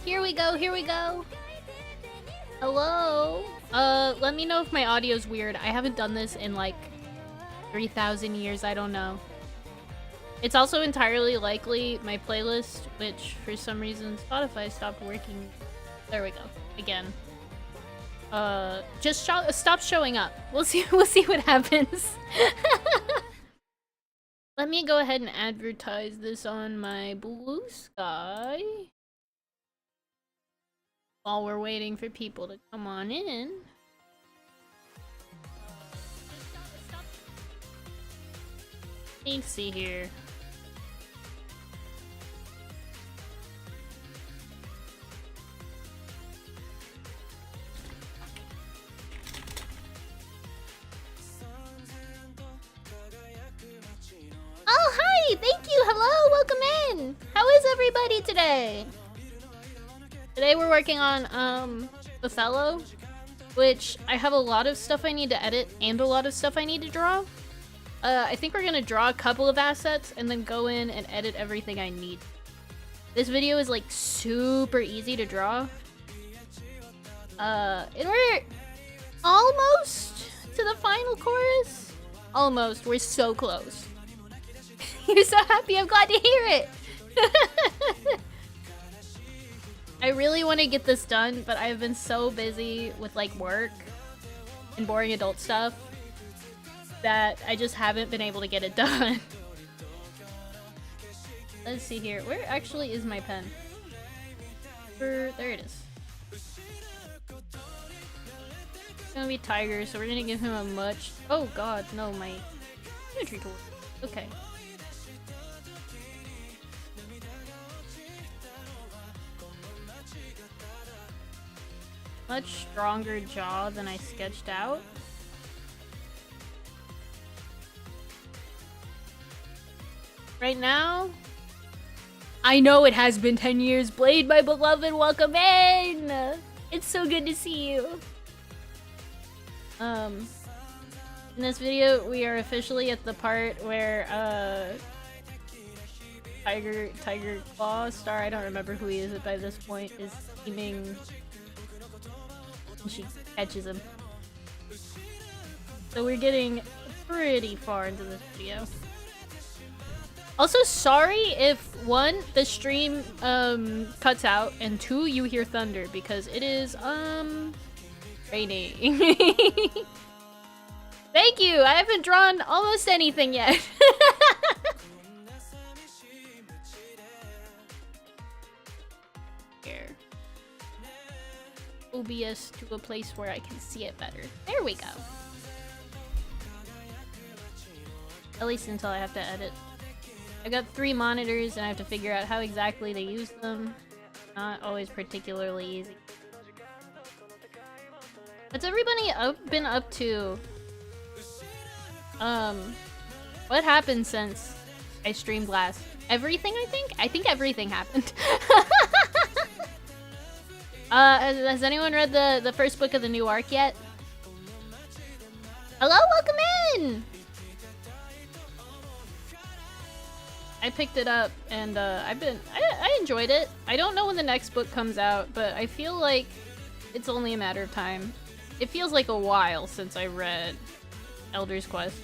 Here we go, here we go. Hello? Let me know if my audio's weird. I haven't done this in like 3,000 years, I don't know. It's also entirely likely my playlist, which for some reason Spotify stopped working. There we go. Again. Just stop showing up. We'll see what happens. Let me go ahead and advertise this on my Blue Sky. While we're waiting for people to come on in. Let's see here. Oh, hi! Thank you! Hello! Welcome in! How is everybody today? Today we're working on, Othello, which I have a lot of stuff I need to edit and a lot of stuff I need to draw. I think we're gonna draw a couple of assets and then go in and edit everything I need. This video is, like, super easy to draw. And we're almost to the final chorus. Almost. We're so close. You're so happy. I'm glad to hear it. I really want to get this done, but I've been so busy with like work and boring adult stuff that I just haven't been able to get it done. Let's see here. Where actually is my pen? There it is. It's gonna be Tiger, so we're gonna give him a much... Oh god, no, my symmetry tool. Okay. Much stronger jaw than I sketched out. Right now, I know it has been 10 years. Blade, my beloved, welcome in! It's so good to see you. In this video, we are officially at the part where, Tiger Claw Star, I don't remember who he is by this point, is scheming. And she catches him. So we're getting pretty far into this video. Also, sorry if 1, the stream cuts out, and 2, you hear thunder because it is raining. Thank you. I haven't drawn almost anything yet. Here. OBS to a place where I can see it better. There we go. At least until I have to edit. I got 3 monitors and I have to figure out how exactly to use them. Not always particularly easy. What's everybody been up to? What happened since I streamed last? Everything, I think? I think everything happened. Has anyone read the first book of the new arc yet? Hello, welcome in! I picked it up and I enjoyed it. I don't know when the next book comes out, but I feel like it's only a matter of time. It feels like a while since I read Elder's Quest.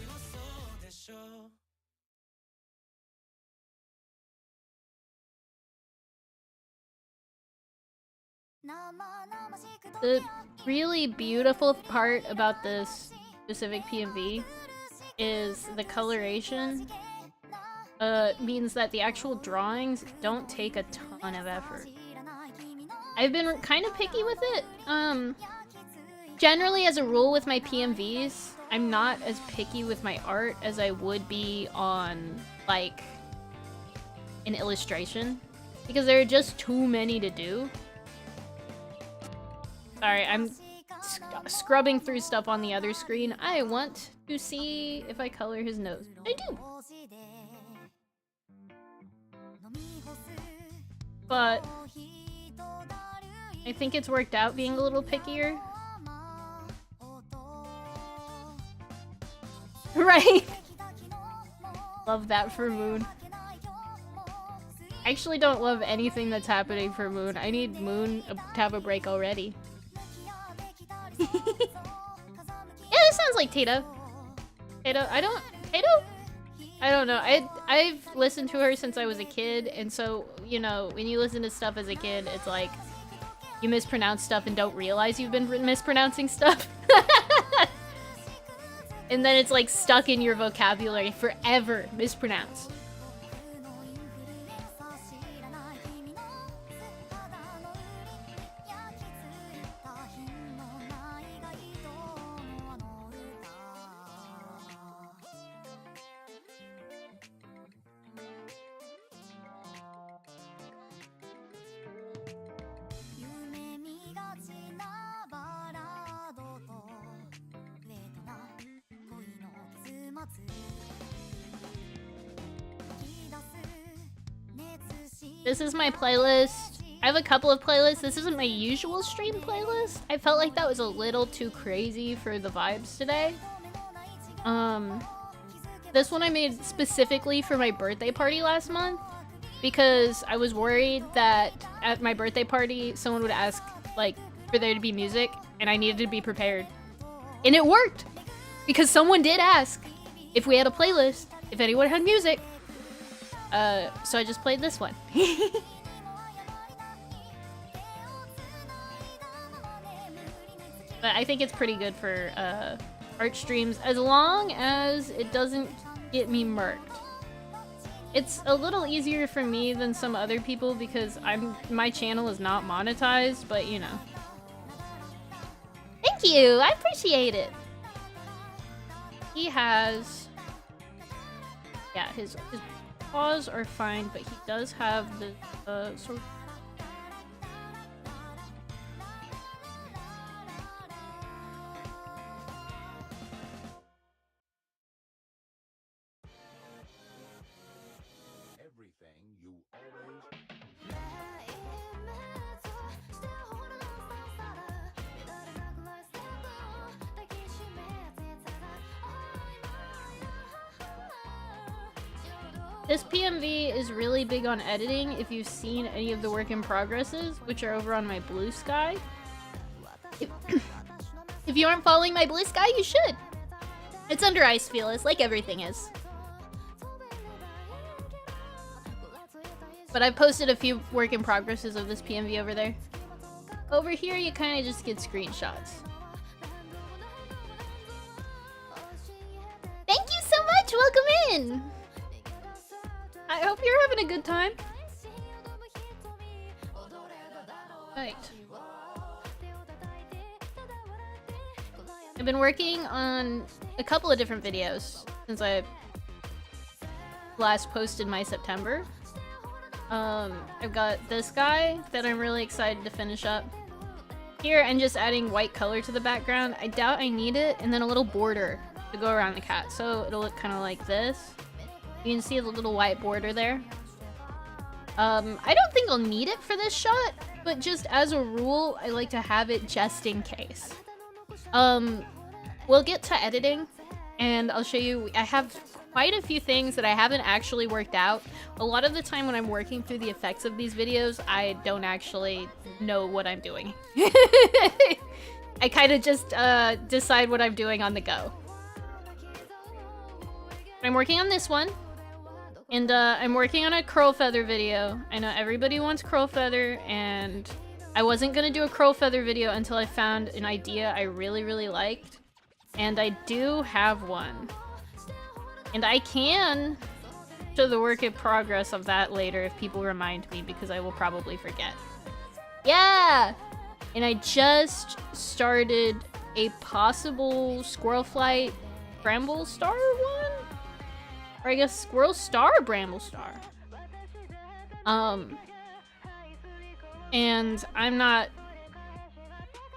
The really beautiful part about this specific PMV is the coloration. Means that the actual drawings don't take a ton of effort. I've been kind of picky with it. Generally, as a rule with my PMVs, I'm not as picky with my art as I would be on, like, an illustration. Because there are just too many to do. Sorry, I'm scrubbing through stuff on the other screen. I want to see if I color his nose. I do! But I think it's worked out being a little pickier. Right? Love that for Moon. I actually don't love anything that's happening for Moon. I need Moon to have a break already. Yeah, this sounds like Tato. Tato, I don't know. I've listened to her since I was a kid, and so, you know, when you listen to stuff as a kid, it's like you mispronounce stuff and don't realize you've been mispronouncing stuff. And then it's like stuck in your vocabulary forever, mispronounced. This is my playlist. I have a couple of playlists. This isn't my usual stream playlist. I felt like that was a little too crazy for the vibes today. This one I made specifically for my birthday party last month because I was worried that at my birthday party someone would ask like for there to be music and I needed to be prepared. And it worked because someone did ask if we had a playlist, if anyone had music. So I just played this one. But I think it's pretty good for art streams as long as it doesn't get me murked. It's a little easier for me than some other people because my channel is not monetized, but you know. Thank you! I appreciate it! He has... Yeah, his paws are fine, but he does have the sort of... This PMV is really big on editing. If you've seen any of the work in progresses, which are over on my Blue Sky. If you aren't following my Blue Sky, you should. It's under Ice Fearless, like everything is. But I've posted a few work in progresses of this PMV over there. Over here, you kind of just get screenshots. Thank you so much! Welcome in! I hope you're having a good time. Right. I've been working on a couple of different videos since I last posted my September. I've got this guy that I'm really excited to finish up. Here, I'm just adding white color to the background. I doubt I need it, and then a little border to go around the cat, so it'll look kind of like this. You can see the little white border there. I don't think I'll need it for this shot, but just as a rule, I like to have it just in case. We'll get to editing, and I'll show you. I have quite a few things that I haven't actually worked out. A lot of the time when I'm working through the effects of these videos, I don't actually know what I'm doing. I kind of just decide what I'm doing on the go. I'm working on this one. And I'm working on a curl feather video. I know everybody wants curl feather, and I wasn't gonna do a curl feather video until I found an idea I really, really liked. And I do have one. And I can show the work in progress of that later if people remind me, because I will probably forget. Yeah! And I just started a possible Squirrel Flight Bramble Star one? Or I guess Squirrel Star Bramble Star. And I'm not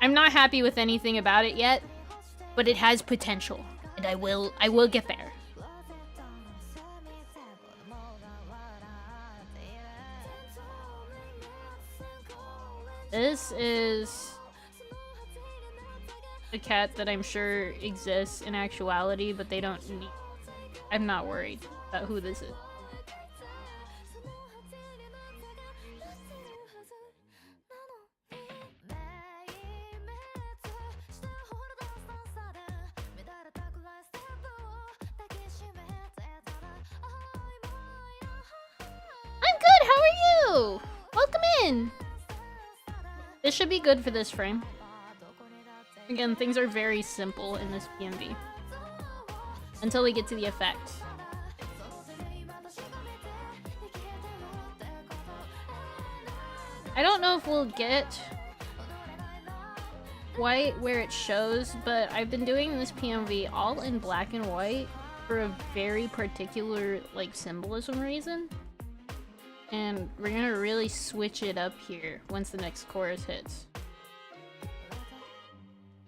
happy with anything about it yet, but it has potential, and I will get there. This is a cat that I'm sure exists in actuality, but they don't need... I'm not worried about who this is. in! This should be good for this frame. Again, things are very simple in this PMV. Until we get to the effects. I don't know if we'll get white where it shows, but I've been doing this PMV all in black and white for a very particular, like, symbolism reason. And we're gonna really switch it up here once the next chorus hits.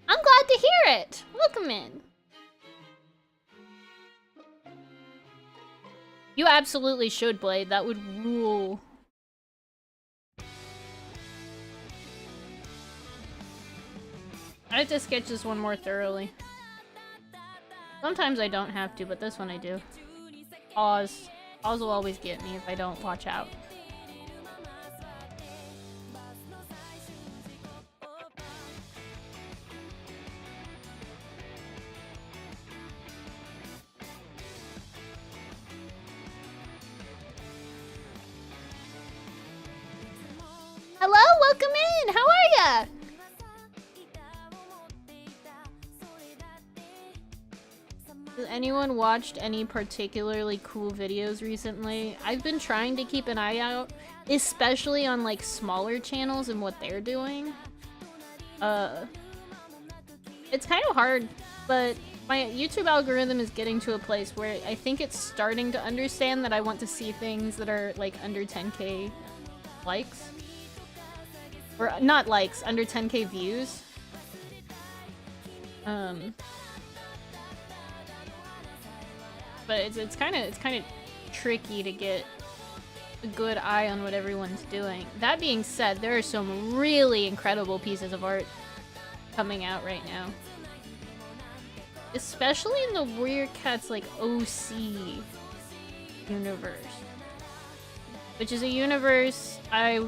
I'm glad to hear it! Welcome in! You absolutely should, Blade. That would rule. I have to sketch this one more thoroughly. Sometimes I don't have to, but this one I do. Pause. Pause will always get me if I don't watch out. Hello, welcome in! How are ya? Has anyone watched any particularly cool videos recently? I've been trying to keep an eye out, especially on like smaller channels and what they're doing. It's kind of hard, but my YouTube algorithm is getting to a place where I think it's starting to understand that I want to see things that are like under 10k likes. Or not likes, under 10k views. But it's kind of tricky to get a good eye on what everyone's doing. That being said, there are some really incredible pieces of art coming out right now. Especially in the Weird Cats like OC universe. Which is a universe I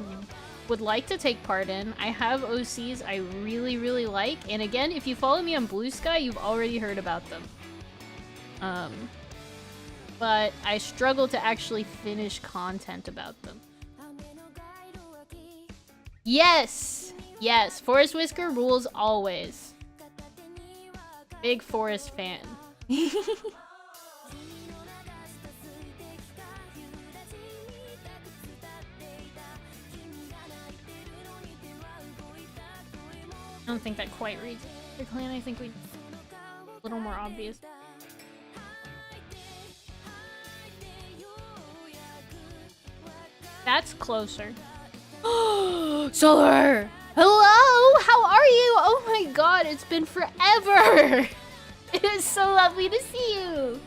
would like to take part in. I have OCs I really, really like. And again, if you follow me on Blue Sky, you've already heard about them. But I struggle to actually finish content about them. Yes! Yes, Forest Whisker rules always. Big Forest fan. I don't think that quite reads the clan. I think we a little more obvious. That's closer. Solar! Hello! How are you? Oh my god, it's been forever! It is so lovely to see you!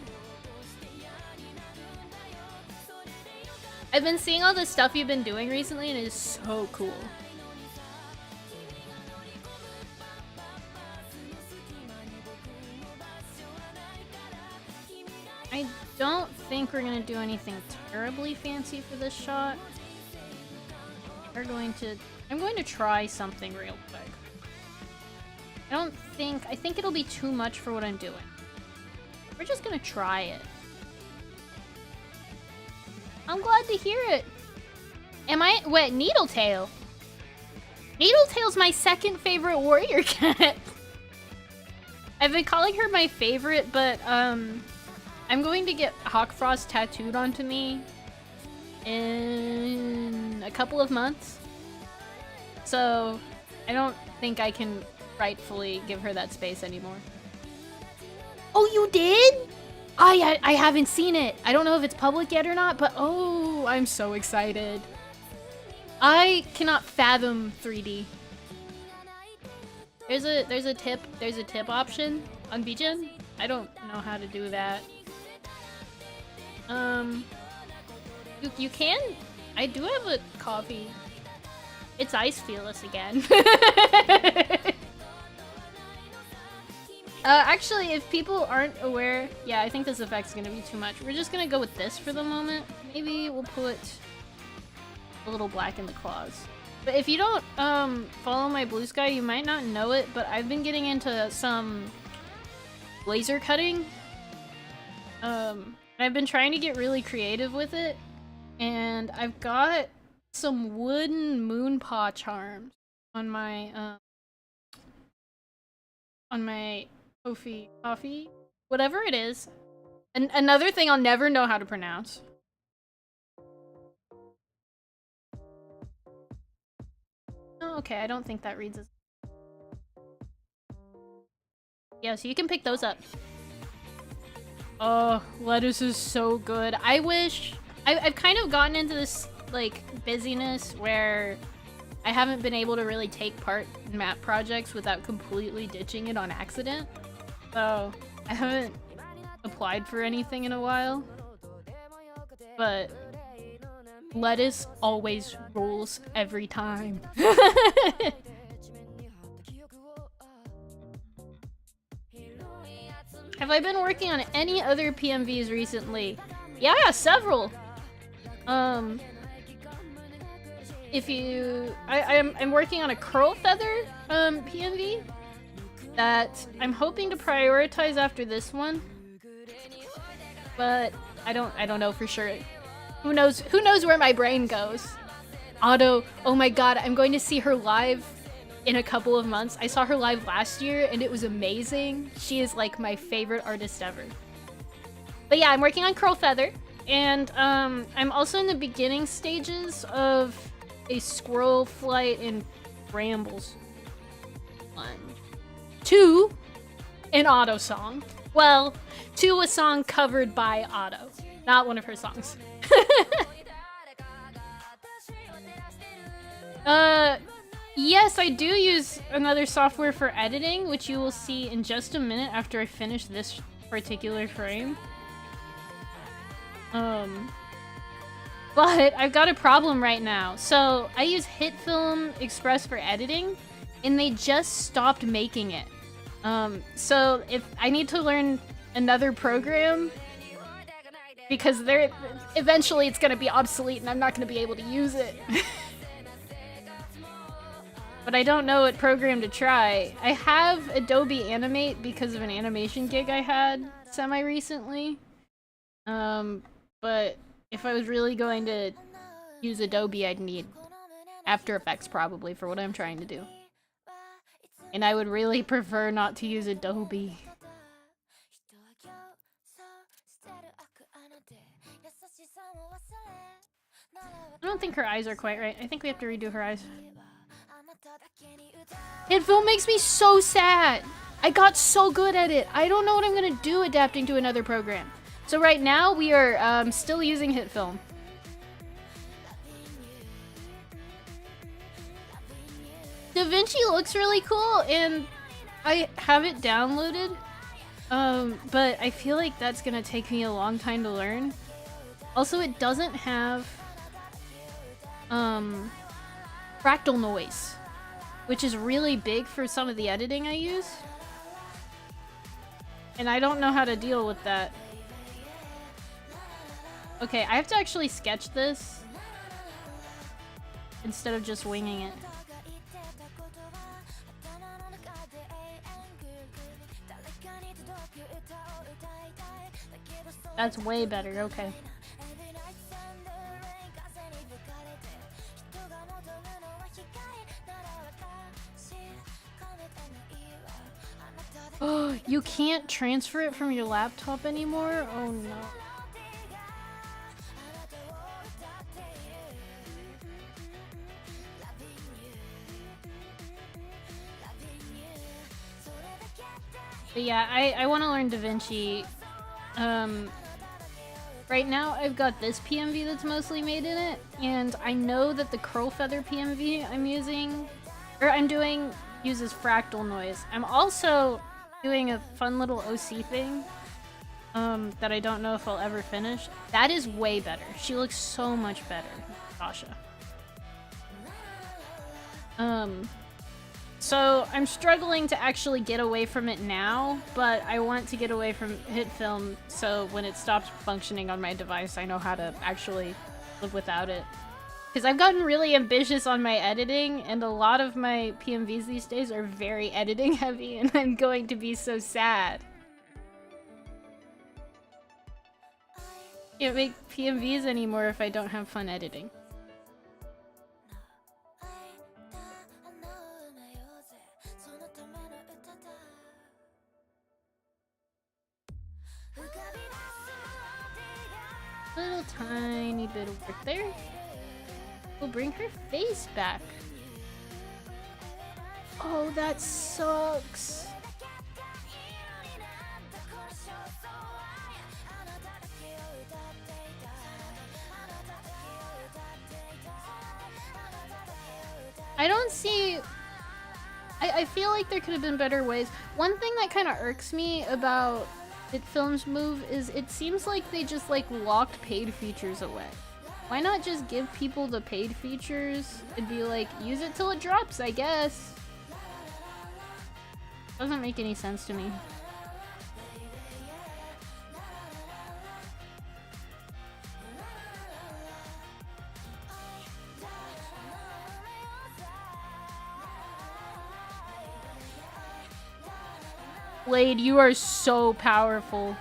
I've been seeing all the stuff you've been doing recently and it is so cool. I don't think we're gonna do anything terribly fancy for this shot. I'm going to try something real quick. I think it'll be too much for what I'm doing. We're just gonna try it. I'm glad to hear it. Wait, Needletail? Needletail's my second favorite warrior cat. I've been calling her my favorite, but I'm going to get Hawkfrost tattooed onto me in a couple of months. So I don't think I can rightfully give her that space anymore. Oh, you did? I haven't seen it. I don't know if it's public yet or not, but oh, I'm so excited. I cannot fathom 3D. There's a tip option on VGen. I don't know how to do that. You can. I do have a coffee. It's ice fearless again. Actually, if people aren't aware, yeah, I think this effect's gonna be too much. We're just gonna go with this for the moment. Maybe we'll put a little black in the claws. But if you don't follow my Blue Sky, you might not know it, but I've been getting into some laser cutting. I've been trying to get really creative with it, and I've got some wooden moon paw charms on my coffee, whatever it is. And another thing I'll never know how to pronounce. Oh, okay, I don't think that reads as... Yeah, so you can pick those up. Oh, lettuce is so good. I wish... I've kind of gotten into this, like, busyness where I haven't been able to really take part in map projects without completely ditching it on accident. So, I haven't applied for anything in a while. But lettuce always rules every time. Have I been working on any other PMVs recently? Yeah, several. If you... I'm working on a curl feather PMV that I'm hoping to prioritize after this one. But I don't know for sure. Who knows where my brain goes? Otto, oh my god, I'm going to see her live in a couple of months. I saw her live last year and it was amazing. She is like my favorite artist ever. But yeah, I'm working on curl feather. And I'm also in the beginning stages of a squirrel flight in brambles. 1, 2, an Otto song. Well, 2, a song covered by Otto. Not one of her songs. Yes, I do use another software for editing, which you will see in just a minute after I finish this particular frame. But I've got a problem right now. So I use HitFilm Express for editing, and they just stopped making it. So if I need to learn another program, because eventually it's gonna be obsolete and I'm not gonna be able to use it. But I don't know what program to try. I have Adobe Animate because of an animation gig I had semi-recently. But if I was really going to use Adobe, I'd need After Effects probably for what I'm trying to do. And I would really prefer not to use Adobe. I don't think her eyes are quite right. I think we have to redo her eyes. HitFilm makes me so sad! I got so good at it! I don't know what I'm gonna do adapting to another program. So right now, we are still using HitFilm. DaVinci looks really cool, and I have it downloaded. But I feel like that's gonna take me a long time to learn. Also, it doesn't have fractal noise, which is really big for some of the editing I use. And I don't know how to deal with that. Okay, I have to actually sketch this instead of just winging it. That's way better, okay. Oh, you can't transfer it from your laptop anymore? Oh no. But yeah, I want to learn DaVinci. Right now I've got this PMV that's mostly made in it, and I know that the curl feather PMV I'm doing uses fractal noise. I'm also doing a fun little OC thing that I don't know if I'll ever finish. That is way better. She looks so much better, Sasha. So I'm struggling to actually get away from it now, but I want to get away from HitFilm so when it stops functioning on my device, I know how to actually live without it. Because I've gotten really ambitious on my editing, and a lot of my PMVs these days are very editing heavy, and I'm going to be so sad. Can't make PMVs anymore if I don't have fun editing. Little tiny bit of work there. We'll bring her face back. Oh, that sucks. I don't see... I feel like there could have been better ways. One thing that kind of irks me about Film's move is it seems like they just like locked paid features away. Why not just give people the paid features and be like, use it till it drops, I guess? Doesn't make any sense to me. Blade, you are so powerful.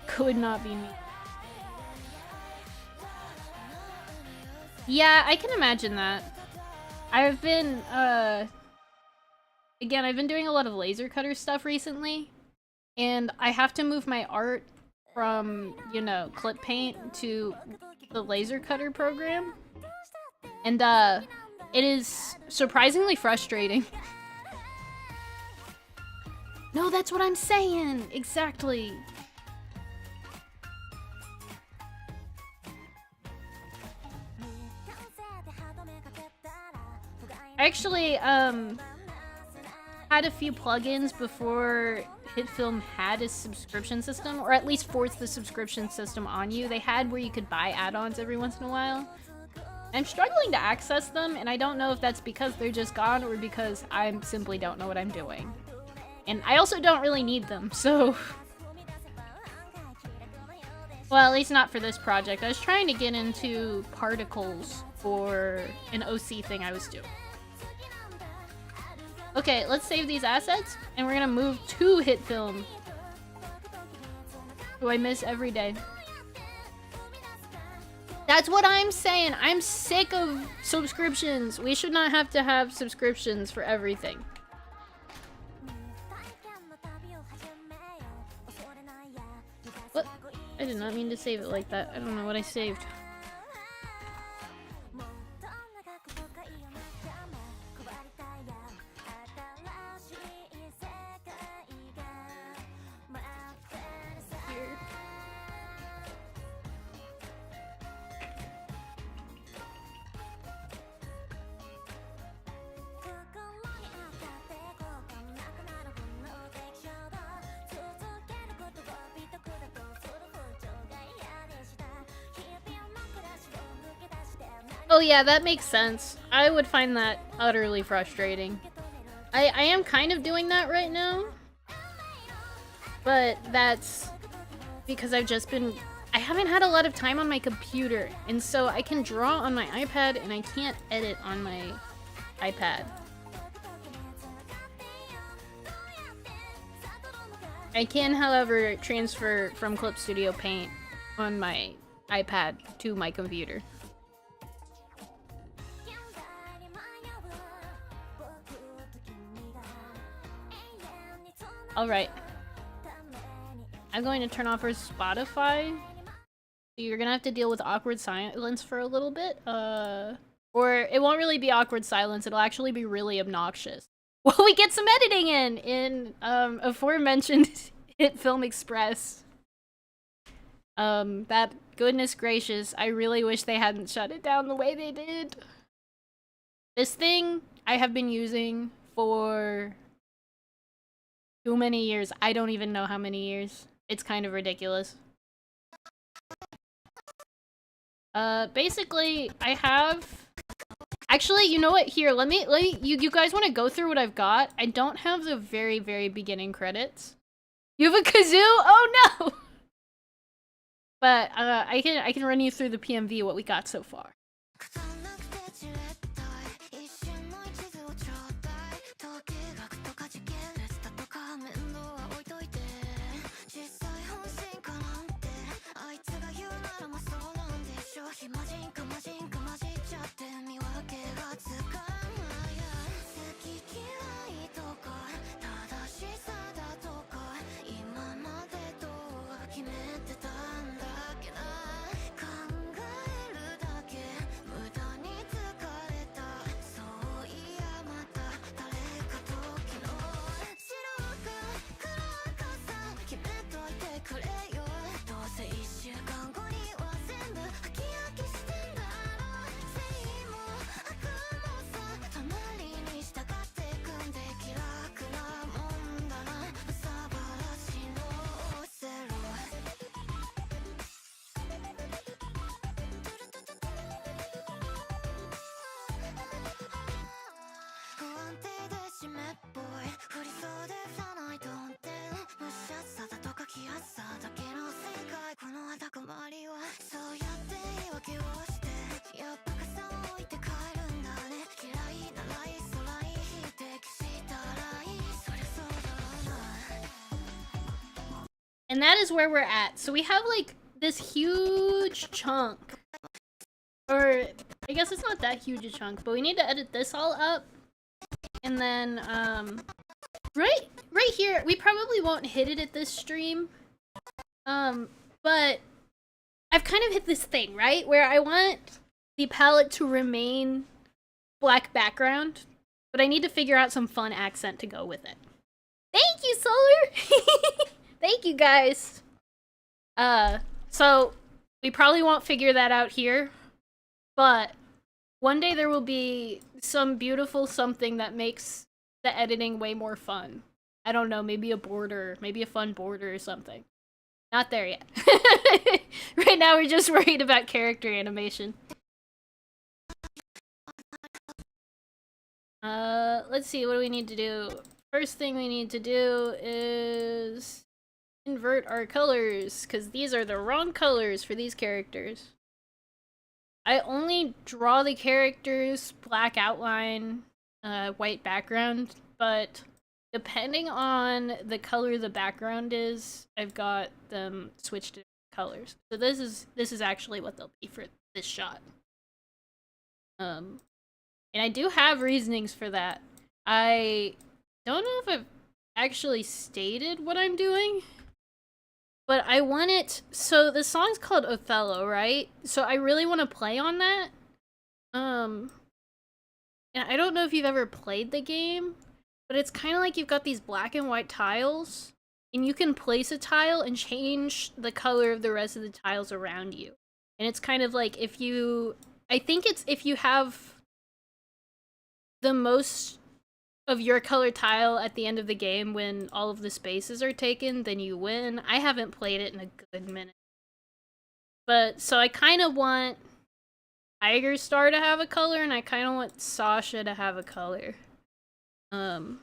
Could not be me. Yeah, I can imagine that. I've been, again, I've been doing a lot of laser cutter stuff recently, and I have to move my art from, you know, clip paint to the laser cutter program. And, it is surprisingly frustrating. No, that's what I'm saying! Exactly! I actually, had a few plugins before HitFilm had a subscription system, or at least forced the subscription system on you. They had where you could buy add-ons every once in a while. I'm struggling to access them, and I don't know if that's because they're just gone or because I simply don't know what I'm doing. And I also don't really need them, so... Well, at least not for this project. I was trying to get into particles for an OC thing I was doing. Okay, let's save these assets, and we're gonna move to HitFilm, who I miss every day. That's what I'm saying. I'm sick of subscriptions. We should not have to have subscriptions for everything. What? I did not mean to save it like that. I don't know what I saved. Oh yeah, that makes sense. I would find that utterly frustrating. I am kind of doing that right now. But that's because I've just been... I haven't had a lot of time on my computer, and so I can draw on my iPad and I can't edit on my iPad. I can, however, transfer from Clip Studio Paint on my iPad to my computer. Alright. I'm going to turn off our Spotify. So you're gonna have to deal with awkward silence for a little bit. Or it won't really be awkward silence, it'll actually be really obnoxious. Well, we get some editing in aforementioned HitFilm Express. That, goodness gracious, I really wish they hadn't shut it down the way they did. This thing I have been using for too many years. I don't even know how many years. It's kind of ridiculous. Basically, I have... Actually, you know what? Here, let me you guys want to go through what I've got? I don't have the very, very beginning credits. You have a kazoo? Oh no! But, I can run you through the PMV, what we got so far. And that is where we're at. So we have like this huge chunk. Or I guess it's not that huge a chunk, but we need to edit this all up. And then right here, we probably won't hit it at this stream. But I've kind of hit this thing, right? Where I want the palette to remain black background, but I need to figure out some fun accent to go with it. Thank you, Solar! Thank you, guys! So, we probably won't figure that out here, but one day there will be some beautiful something that makes the editing way more fun. I don't know, maybe a border, maybe a fun border or something. Not there yet. Right now we're just worried about character animation. Let's see, what do we need to do? First thing we need to do is invert our colors, because these are the wrong colors for these characters. I only draw the characters black outline, white background, but depending on the color the background is, I've got them switched to colors. So this is actually what they'll be for this shot. And I do have reasonings for that. I don't know if I've actually stated what I'm doing, but I want it, so the song's called Othello, right? So I really want to play on that. And I don't know if you've ever played the game, but it's kind of like you've got these black and white tiles, and you can place a tile and change the color of the rest of the tiles around you. And it's kind of like if you, I think it's if you have the most of your color tile at the end of the game when all of the spaces are taken, then you win. I haven't played it in a good minute. But, so I kind of want Tiger Star to have a color, and I kind of want Sasha to have a color. So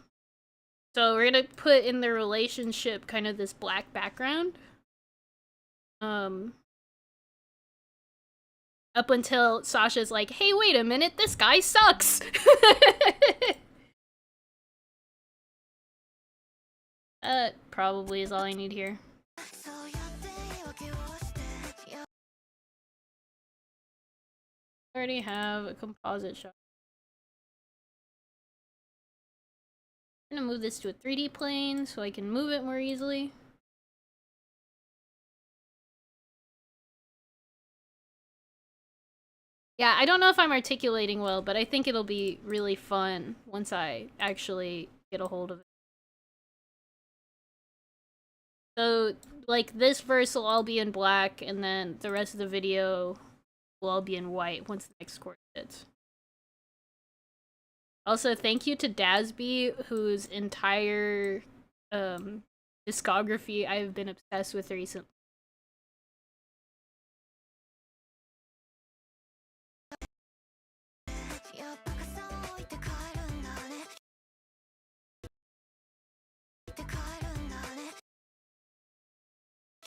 we're gonna put in the relationship kind of this black background. Up until Sasha's like, hey, wait a minute, this guy sucks! That probably is all I need here. I already have a composite shot. I'm gonna move this to a 3D plane so I can move it more easily. Yeah, I don't know if I'm articulating well, but I think it'll be really fun once I actually get a hold of it. So, like, this verse will all be in black, and then the rest of the video will all be in white once the next chord hits. Also, thank you to Dasby, whose entire discography I've been obsessed with recently.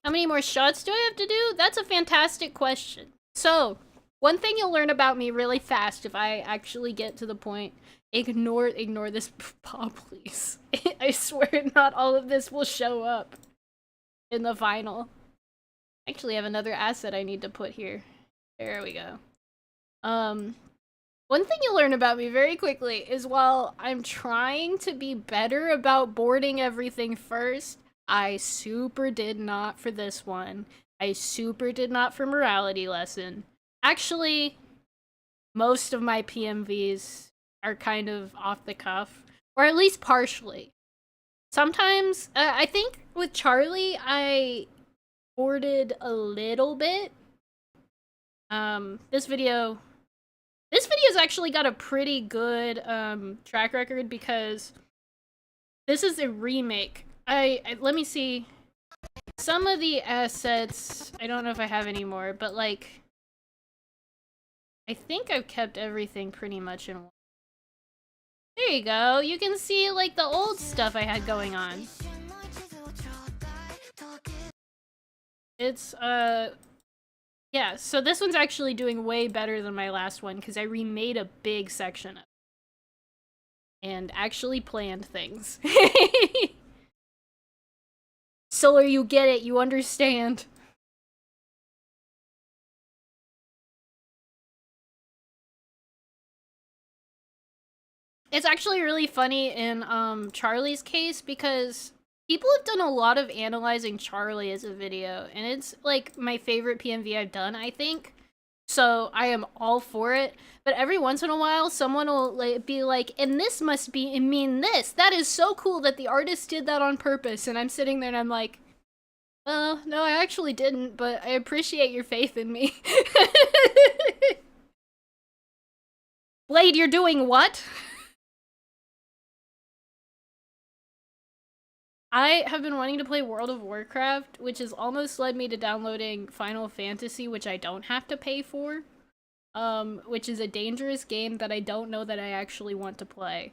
How many more shots do I have to do? That's a fantastic question. So, one thing you'll learn about me really fast if I actually get to the point. Ignore this paw, please. I swear not all of this will show up in the final. I actually have another asset I need to put here. There we go. One thing you'll learn about me very quickly is while I'm trying to be better about boarding everything first, I super did not for this one. I super did not for Morality Lesson. Actually, most of my PMVs are kind of off the cuff, or at least partially. Sometimes, I think with Charlie, I boarded a little bit. This video's actually got a pretty good track record because this is a remake. Let me see. Some of the assets, I don't know if I have any more, but like, I think I've kept everything pretty much in one. There you go. You can see like the old stuff I had going on. It's, yeah, so this one's actually doing way better than my last one because I remade a big section of it. And actually planned things. Solar, you get it. You understand. It's actually really funny in Charlie's case because people have done a lot of analyzing Charlie as a video, and it's like my favorite PMV I've done, I think. So I am all for it. But every once in a while, someone will be like, and this must mean this. That is so cool that the artist did that on purpose. And I'm sitting there and I'm like, well, no, I actually didn't, but I appreciate your faith in me. Blade, you're doing what? I have been wanting to play World of Warcraft, which has almost led me to downloading Final Fantasy, which I don't have to pay for. Which is a dangerous game that I don't know that I actually want to play.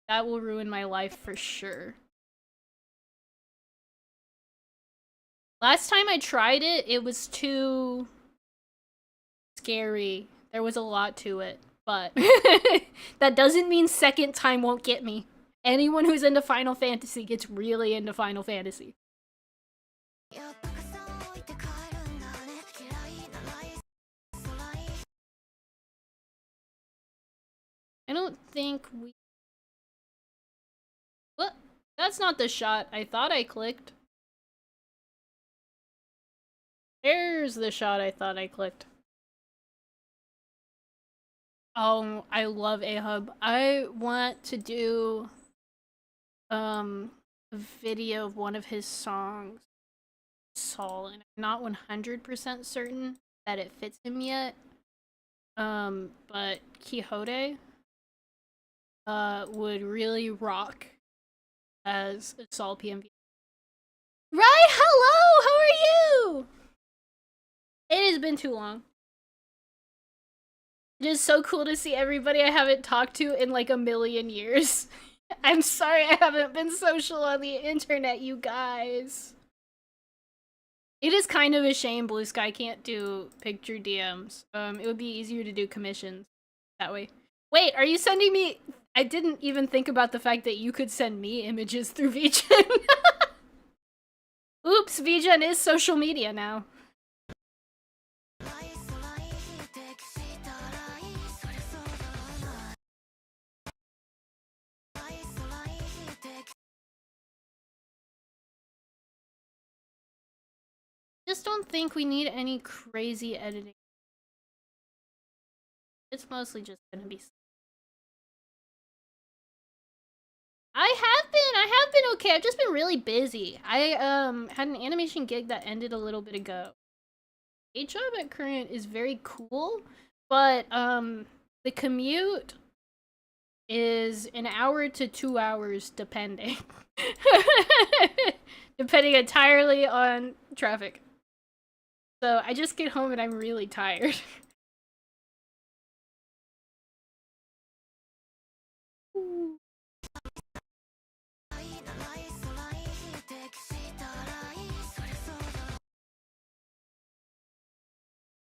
That will ruin my life for sure. Last time I tried it, it was too scary. There was a lot to it, but that doesn't mean second time won't get me. Anyone who's into Final Fantasy gets really into Final Fantasy. I don't think we... What? That's not the shot I thought I clicked. There's the shot I thought I clicked. Oh, I love Ahub. I want to do a video of one of his songs, Saul, and I'm not 100% certain that it fits him yet. But Quixote would really rock as a Saul PMV. Right, hello, how are you? It has been too long. It is so cool to see everybody I haven't talked to in like a million years. I'm sorry I haven't been social on the internet, you guys. It is kind of a shame Blue Sky can't do picture DMs. It would be easier to do commissions that way. Wait, are you sending me... I didn't even think about the fact that you could send me images through VGen. Oops, VGen is social media now. Just don't think we need any crazy editing. It's mostly just gonna be... I have been okay. I've just been really busy. I had an animation gig that ended a little bit ago. A job at Current is very cool, but the commute is an hour to 2 hours depending. Depending entirely on traffic. So I just get home and I'm really tired.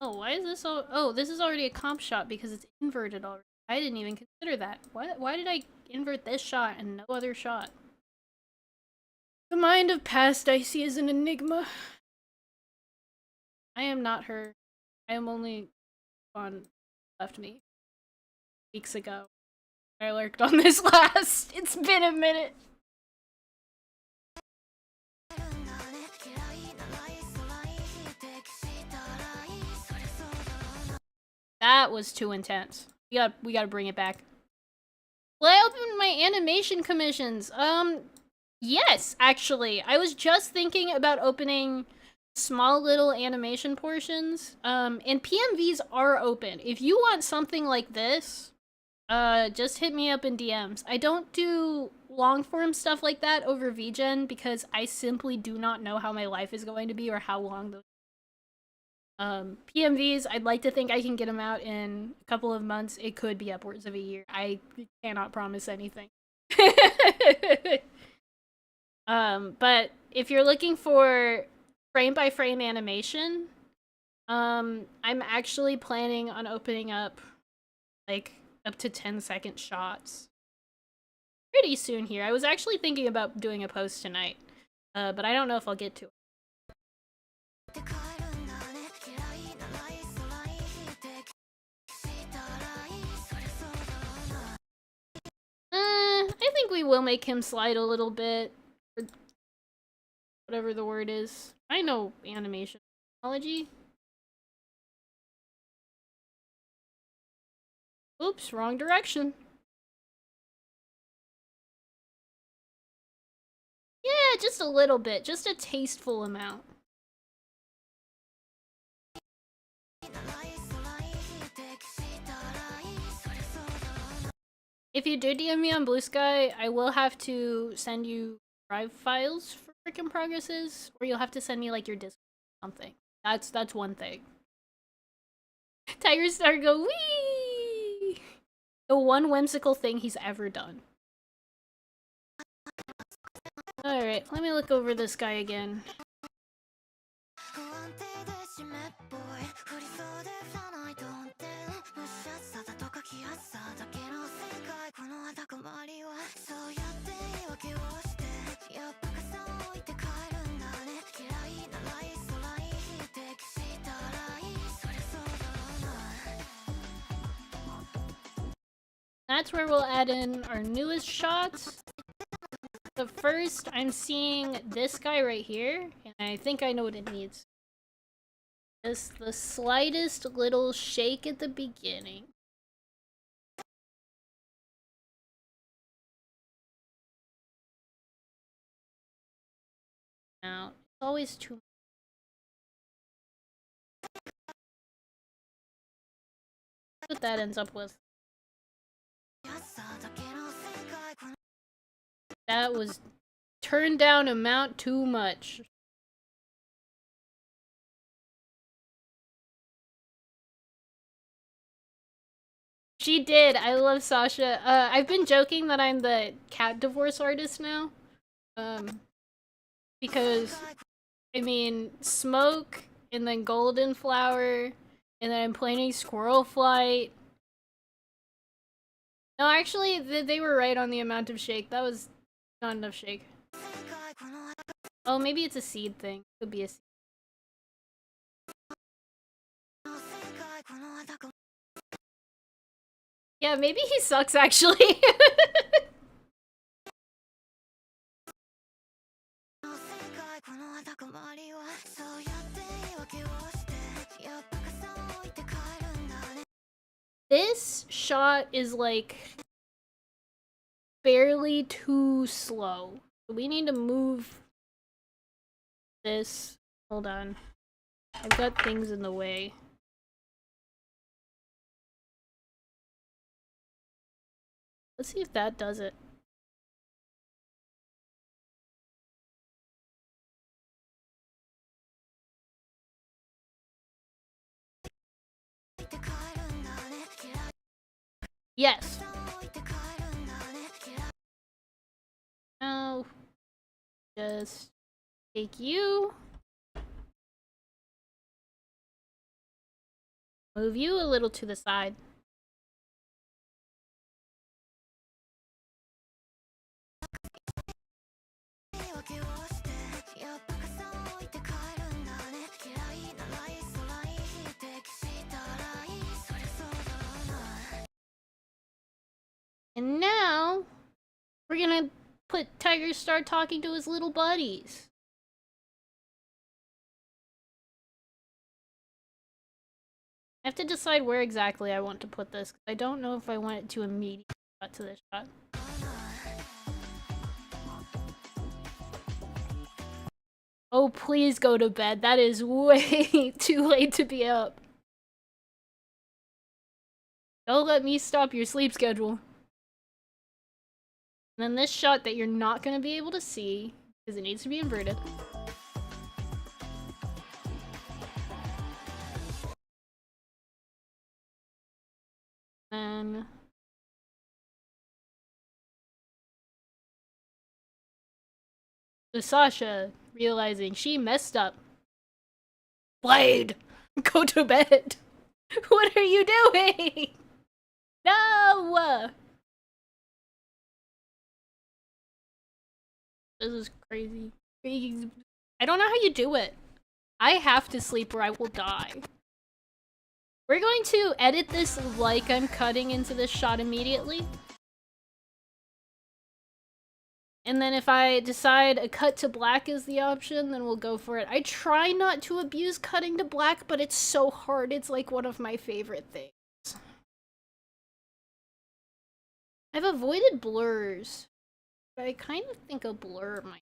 Oh, why is this all... Oh, this is already a comp shot because it's inverted already. I didn't even consider that. Why did I invert this shot and no other shot? The mind of past I see is an enigma. I am not her. I am only on left me weeks ago. I lurked on this last. It's been a minute. That was too intense. We gotta bring it back. Will I open my animation commissions? Yes, actually. I was just thinking about opening small little animation portions. And PMVs are open. If you want something like this, just hit me up in DMs. I don't do long form stuff like that over VGen because I simply do not know how my life is going to be or how long those PMVs, I'd like to think I can get them out in a couple of months. It could be upwards of a year. I cannot promise anything. But if you're looking for frame-by-frame animation, I'm actually planning on opening up, like, up to 10-second shots pretty soon here. I was actually thinking about doing a post tonight. But I don't know if I'll get to it. I think we will make him slide a little bit. Or whatever the word is. I know animation technology. Oops, wrong direction. Yeah, just a little bit. Just a tasteful amount. If you do DM me on Blue Sky, I will have to send you drive files for work in progresses, or you'll have to send me like your Discord or something. That's one thing. Tiger Star go wee. The one whimsical thing he's ever done. Alright, let me look over this guy again. That's where we'll add in our newest shots. But first, I'm seeing this guy right here, and I think I know what it needs. Just the slightest little shake at the beginning. Now, it's always too much. What that ends up with. That was turned down amount too much. She did. I love Sasha. I've been joking that I'm the cat divorce artist now. Because, I mean, Smoke, and then Golden Flower, and then I'm planning Squirrel Flight. No, actually, they were right on the amount of shake. That was not enough shake. Oh, maybe it's a seed thing. Could be a seed. Yeah, maybe he sucks, actually. This shot is like barely too slow. We need to move this. Hold on. I've got things in the way. Let's see if that does it. Yes. Now, just take you. Move you a little to the side. And now, we're gonna put Tiger Star talking to his little buddies. I have to decide where exactly I want to put this. I don't know if I want it to immediately cut to this shot. Oh, please go to bed. That is way too late to be up. Don't let me stop your sleep schedule. And then this shot that you're not going to be able to see, because it needs to be inverted. And so Sasha realizing she messed up. Blade, go to bed. What are you doing? No! This is crazy. I don't know how you do it. I have to sleep or I will die. We're going to edit this like I'm cutting into this shot immediately. And then if I decide a cut to black is the option, then we'll go for it. I try not to abuse cutting to black, but it's so hard. It's like one of my favorite things. I've avoided blurs, but I kind of think a blur might.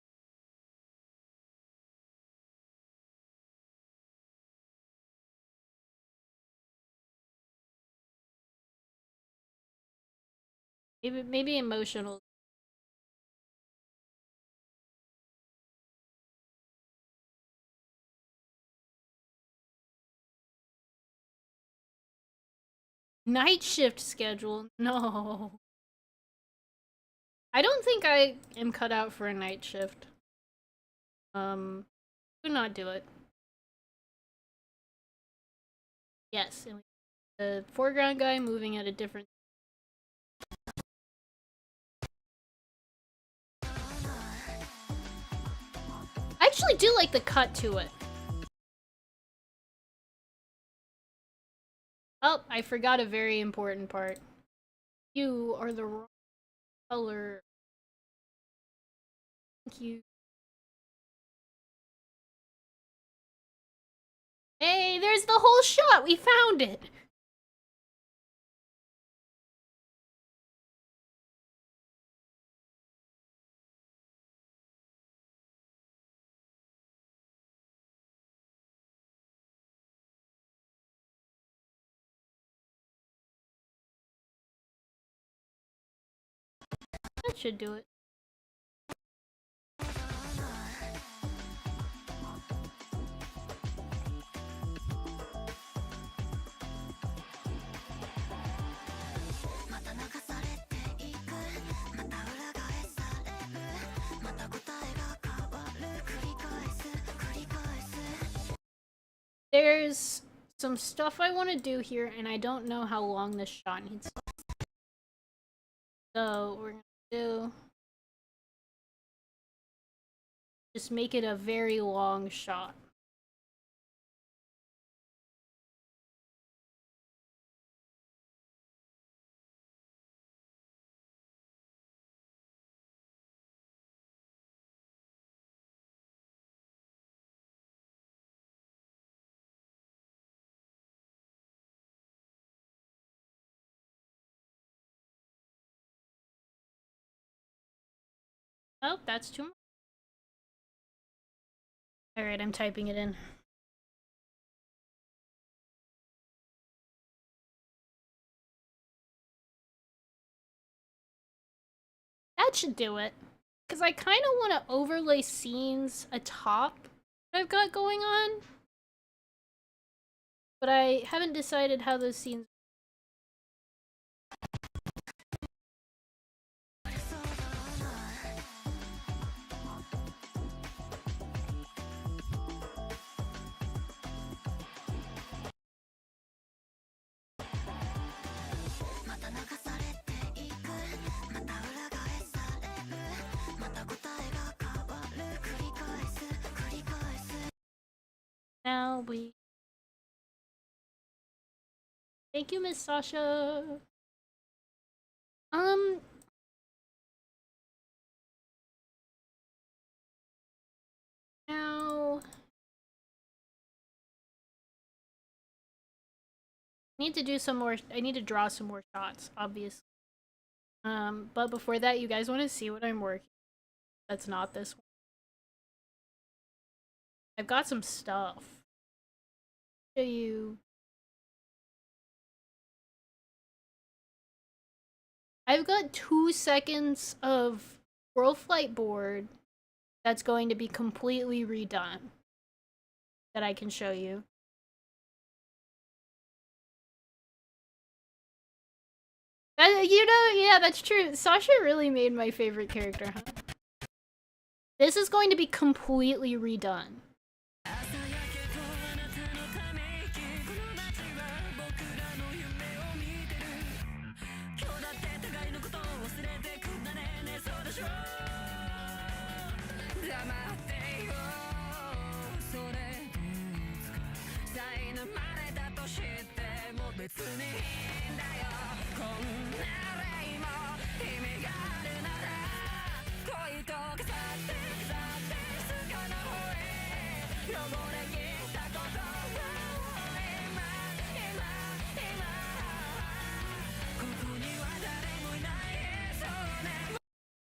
Maybe emotional. Night shift schedule. No. I don't think I am cut out for a night shift. Do not do it. Yes, the foreground guy moving at a different. I actually do like the cut to it. Oh, I forgot a very important part. You are the wrong color. Thank you. Hey, there's the whole shot! We found it! That should do it. There's some stuff I want to do here, and I don't know how long this shot needs. So we're gonna do just make it a very long shot. Oh, that's too much. Alright, I'm typing it in. That should do it. Because I kind of want to overlay scenes atop what I've got going on. But I haven't decided how those scenes. Now we. Thank you, Miss Sasha. Now. I need to do some more. I need to draw some more shots, obviously. But before that, you guys want to see what I'm working? That's not this one. I've got some stuff. Show you. I've got 2 seconds of World Flight Board that's going to be completely redone that I can show you. Yeah, that's true. Sasha really made my favorite character, huh? This is going to be completely redone.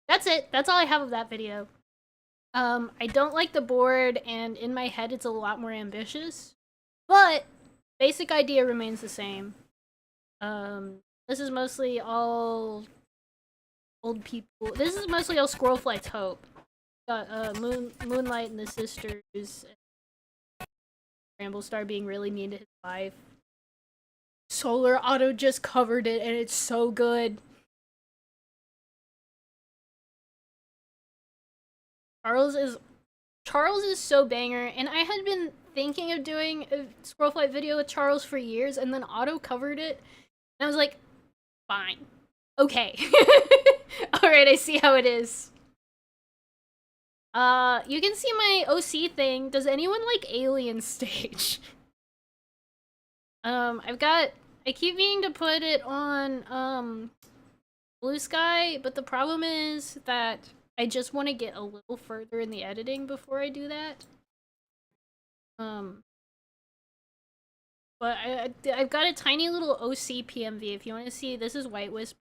That's it. That's all I have of that video. I don't like the board, and in my head it's a lot more ambitious. But basic idea remains the same. This is mostly all old people. This is mostly all Squirrel Flight's Hope. Got Moonlight and the sisters. Ramblestar being really mean to his wife. Solar Auto just covered it, and it's so good. Charles is so banger, and I had been thinking of doing a Squirrel Flight video with Charles for years, and then Otto covered it, and I was like, fine. Okay. Alright, I see how it is. You can see my OC thing. Does anyone like Alien Stage? I keep meaning to put it on, Blue Sky, but the problem is that I just want to get a little further in the editing before I do that. But I've got a tiny little OC PMV. If you want to see, this is White Whisper.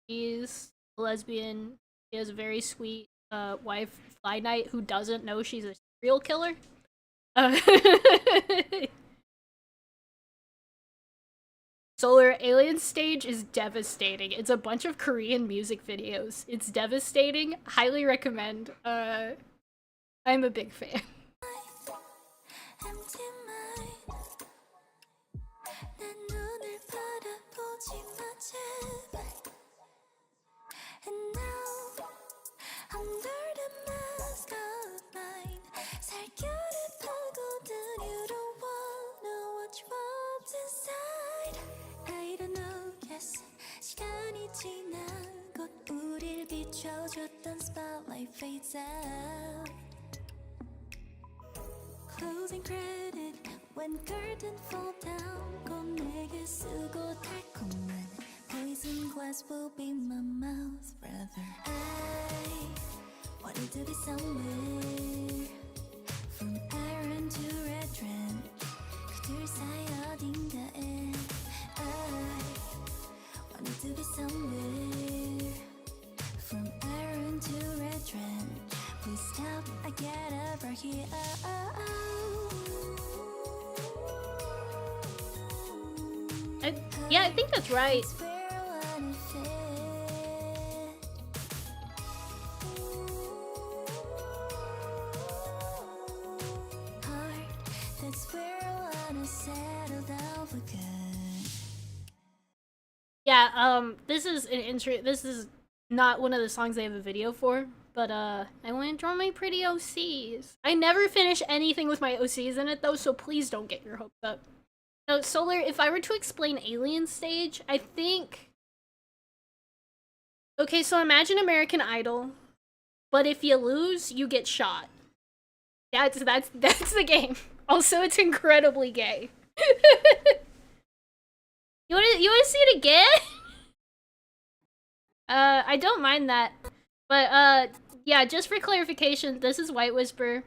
She's a lesbian. She has a very sweet wife, Fly Knight, who doesn't know she's a serial killer. Solar Alien Stage is devastating. It's a bunch of Korean music videos. It's devastating. Highly recommend. I'm a big fan. Spotlight fades out. Closing credit when curtain fall down. 곧 내게 쓰고 달콤한 poison glass will be my mouth. Rather I wanted to be somewhere from iron to red trend. 그들 사이 어딘가에 I wanted to be somewhere from iron to red trend. Please stop, I get over here. Yeah, I think that's right. Yeah, this is an intro. This is not one of the songs I have a video for, but I want to draw my pretty OCs. I never finish anything with my OCs in it though, so please don't get your hopes up. No, Solar, if I were to explain Alien Stage, I think... Okay, so imagine American Idol, but if you lose, you get shot. That's the game. Also, it's incredibly gay. You wanna see it again? I don't mind that. But, yeah, just for clarification, this is White Whisper.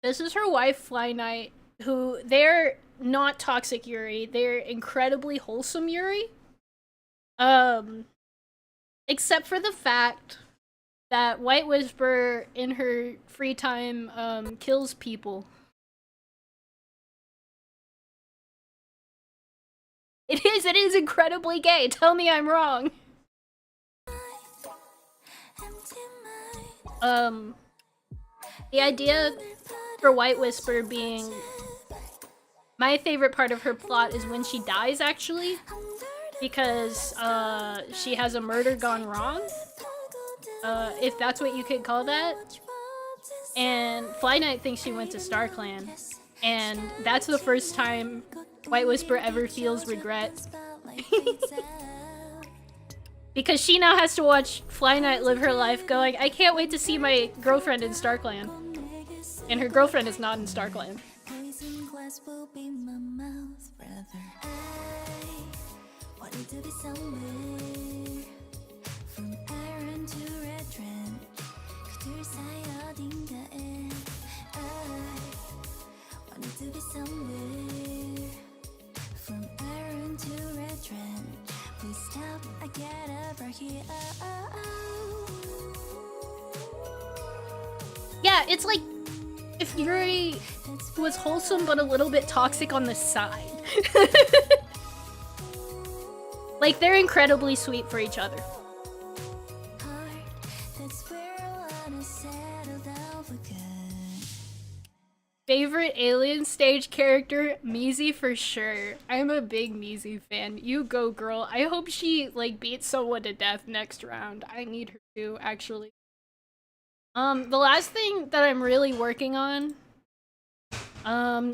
This is her wife, Fly Knight, who, they're not toxic Yuri. They're incredibly wholesome Yuri. Except for the fact that White Whisper, in her free time, kills people. It is incredibly gay. Tell me I'm wrong. The idea for White Whisper being... My favorite part of her plot is when she dies, actually. Because, she has a murder gone wrong. If that's what you could call that. And Fly Knight thinks she went to StarClan. And that's the first time White Whisper ever feels regret. Because she now has to watch Fly Knight live her life going, I can't wait to see my girlfriend in StarClan. And her girlfriend is not in StarClan. glass will be my mouth, brother. I wanted to be somewhere from iron to red trench. 그둘 사이 어딘가에 I wanted to be somewhere from iron to red trench. Please stop, I get over here. Yeah, it's like if Yuri was wholesome but a little bit toxic on the side. Like, they're incredibly sweet for each other. Favorite Alien stage character? Mizi for sure. I'm a big Mizi fan. You go, girl. I hope she, like, beats someone to death next round. I need her to, actually. The last thing that I'm really working on,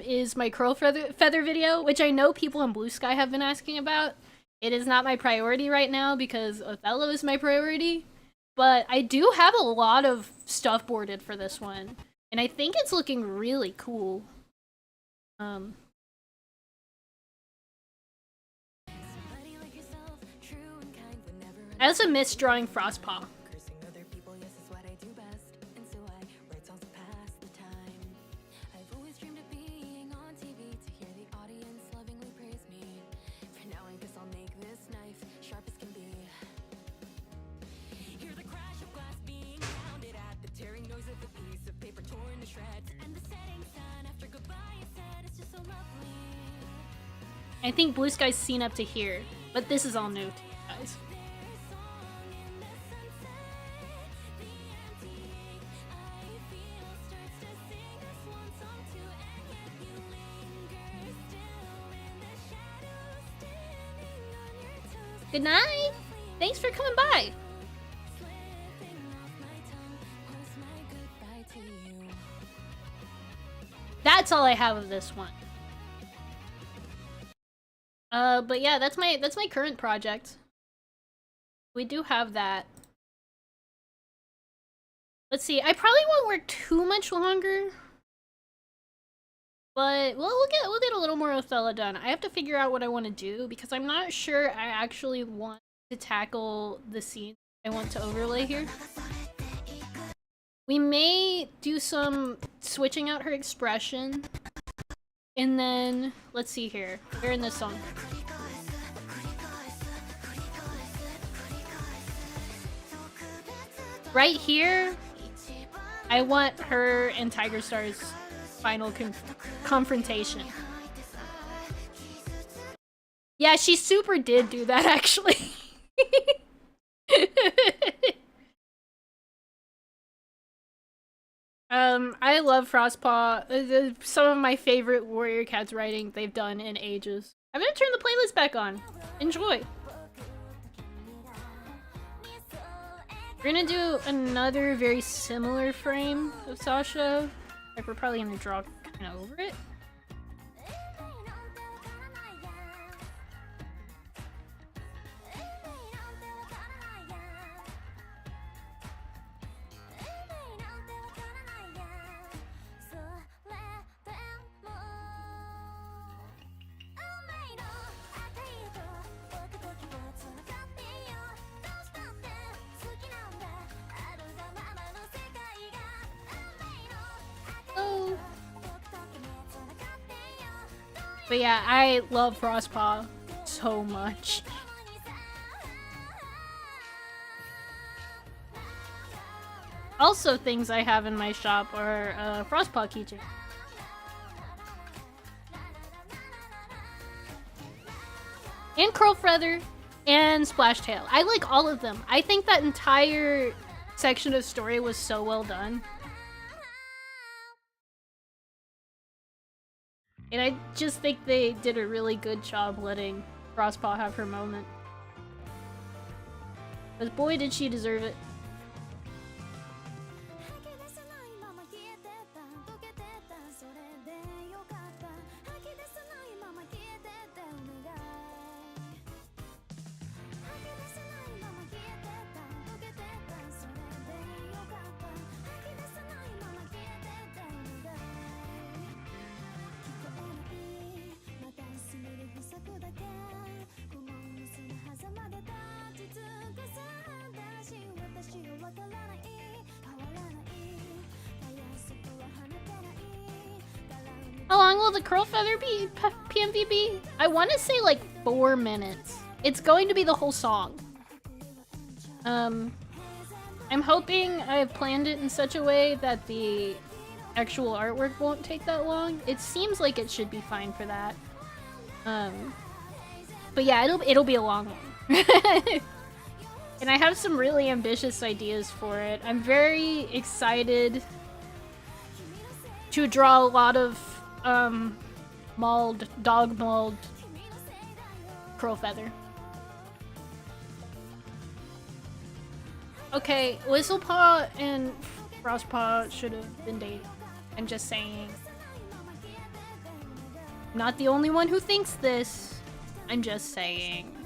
is my curl feather video, which I know people in Blue Sky have been asking about. It is not my priority right now because Othello is my priority, but I do have a lot of stuff boarded for this one. And I think it's looking really cool. I also miss drawing Frostpaw. I think Blue Sky's seen up to here, but this is all new to you guys. Good night! Thanks for coming by! That's all I have of this one. But yeah, that's my current project. We do have that. Let's see, I probably won't work too much longer. But well, we'll get a little more Othello done. I have to figure out what I want to do because I'm not sure I actually want to tackle the scene I want to overlay here. We may do some switching out her expression. And then, let's see here. We're in this song. Right here, I want her and Tiger Star's final confrontation. Yeah, she super did do that, actually. I love Frostpaw. Some of my favorite Warrior Cats writing they've done in ages. I'm gonna turn the playlist back on. Enjoy. We're gonna do another very similar frame of Sasha. Like, we're probably gonna draw kind of over it. But yeah, I love Frostpaw so much. Also, things I have in my shop are Frostpaw keychain. And Curl Feather and Splash Tail. I like all of them. I think that entire section of story was so well done. And I just think they did a really good job letting Frostpaw have her moment. Because boy did she deserve it. long will the curl feather be PMV be? I want to say like 4 minutes. It's going to be the whole song. I'm hoping I've planned it in such a way that the actual artwork won't take that long. It seems like it should be fine for that. But yeah, it'll be a long one. And I have some really ambitious ideas for it. I'm very excited to draw a lot of dog mauled curl feather. Okay, Whistlepaw and Frostpaw should have been dating. I'm just saying. I'm not the only one who thinks this. I'm just saying.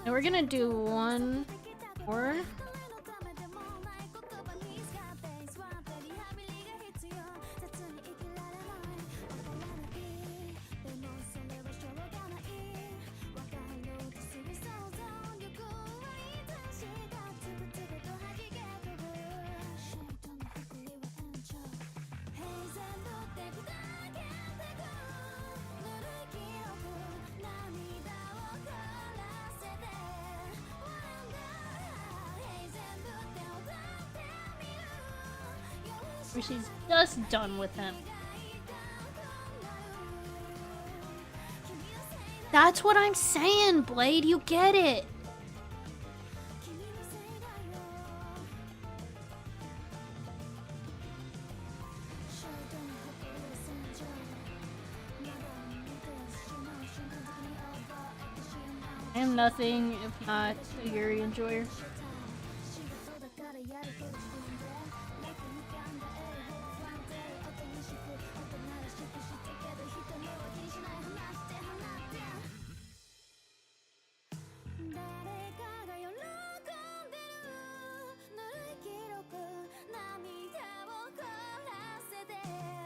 And we're gonna do one more. Where she's just done with him. That's what I'm saying, Blade. You get it. I am nothing if not a Yuri enjoyer.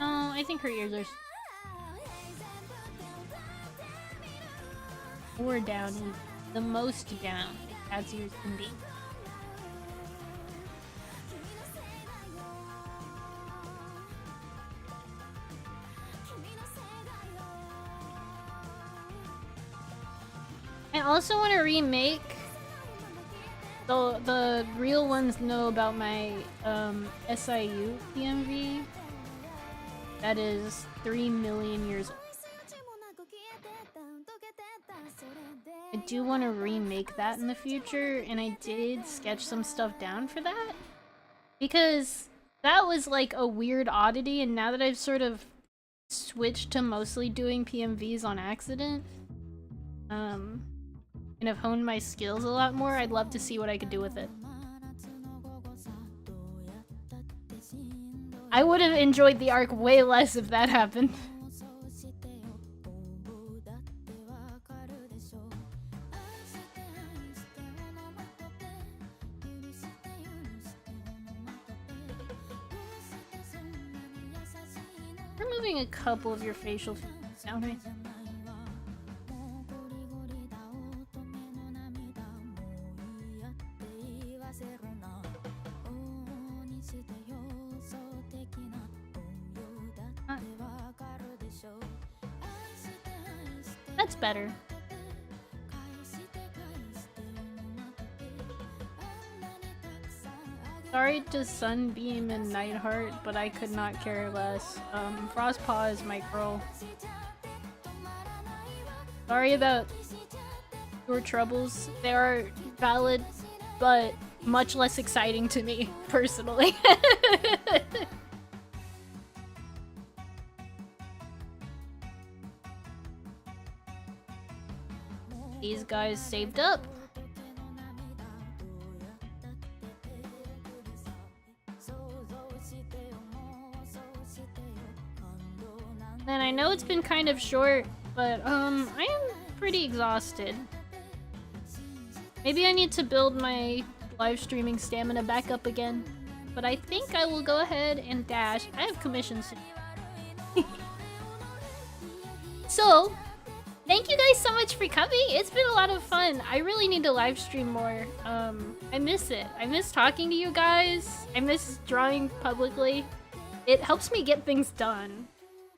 Oh, I think her ears are... Or down, the most down as yours can be. I also want to remake the real ones know about my SIU PMV. That is 3 million years old. I do want to remake that in the future, and I did sketch some stuff down for that. Because that was like a weird oddity, and now that I've sort of switched to mostly doing PMVs on accident, and have honed my skills a lot more, I'd love to see what I could do with it. I would have enjoyed the arc way less if that happened. Removing a couple of your facial features down here. That's better. Sorry to Sunbeam and Nightheart, but I could not care less. Frostpaw is my girl. Sorry about your troubles. They are valid, but much less exciting to me, personally. These guys saved up. And I know it's been kind of short, but I am pretty exhausted. Maybe I need to build my live streaming stamina back up again. But I think I will go ahead and dash. I have commissions to do. So, Thank you guys so much for coming. It's been a lot of fun. I really need to live stream more. I miss it. I miss talking to you guys. I miss drawing publicly. It helps me get things done.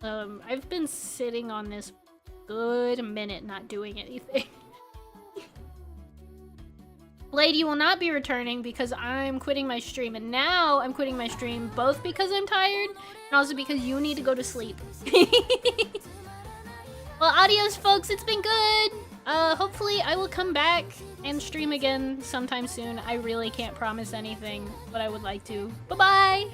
I've been sitting on this good minute not doing anything. Blade, you will not be returning because I'm quitting my stream, and now I'm quitting my stream both because I'm tired and also because you need to go to sleep. Well, adios, folks. It's been good. Hopefully I will come back and stream again sometime soon. I really can't promise anything, but I would like to. Bye-bye!